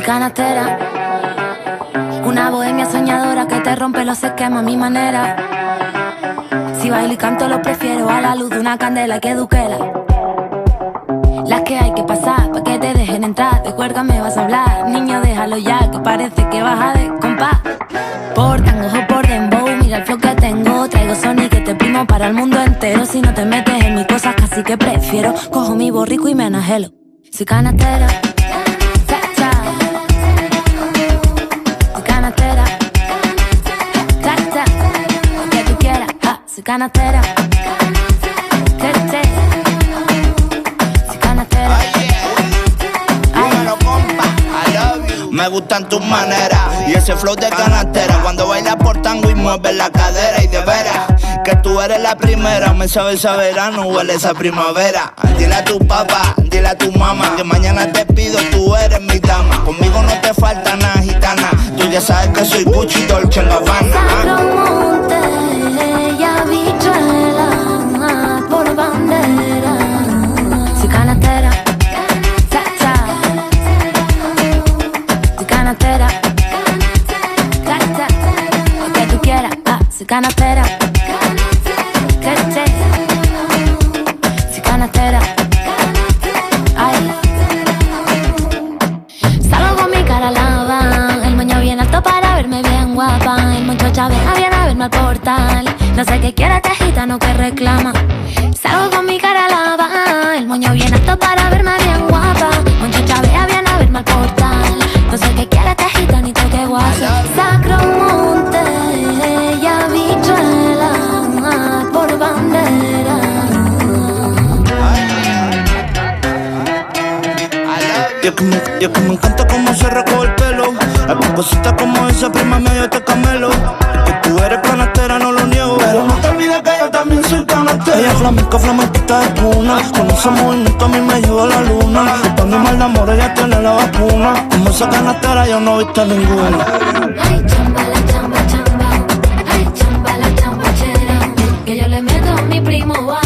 canastera, una bohemia soñadora que te rompe los esquemas a mi manera. Si bailo y canto lo prefiero a la luz de una candela que Duquela. Las que hay que pasar pa' que te dejen entrar. De cuerda me vas a hablar, niño déjalo ya, que parece que vas a descompás. Por tango o por dembow, mira el flow que tengo. Traigo Sony que te primo para el mundo entero. Si no te metes en mis cosas casi que prefiero. Cojo mi borrico y me anajelo. Soy canastera, cha-cha. Soy canastera, cha-cha. Lo que tú quieras, soy canastera, che-che. Me gustan tus maneras y ese flow de canastera. Cuando bailas por tango y mueves la cadera. Y de veras que tú eres la primera. Me sabe ese verano, huele esa primavera. Dile a tu papá, dile a tu mamá que mañana te pido, tú eres mi dama. Conmigo no te falta nada, gitana. Tú ya sabes que soy Gucci, Dolce & Gabbana. Sacromonte, ella bichuela por bandera. Soy canastera, cha-cha. Soy canastera, cha-cha. Lo que tú quieras, soy canastera, che-che. Soy canastera, ay. Salgo con mi cara lava, el moño bien alto para verme bien guapa. El moncho Chávez viene a verme al portal. No sé qué quiere este gitano que reclama. Salgo con mi cara lava, el moño bien alto para verme bien guapa. Moncho Chávez viene a verme al portal. No sé qué quiere este gitanito que guasa. Sacromonte, ella bichuela por bandera. Y es que me encanta cómo se recoge el pelo. Hay cositas como esa, prima medio te camelo. Que tú eres canastera, no lo niego. Pero no te olvides que yo también soy canastera. Ella es flamenca, flamenquita de cuna. Con ese movimiento a mí me lleva la luna. Y pa' mi mal de amor ella tiene la vacuna. Como esa canastera yo no he visto ninguna. Ay, chamba, la chamba, chamba. Ay, chamba, la chamba, chera. Que yo le meto a mi primo, va.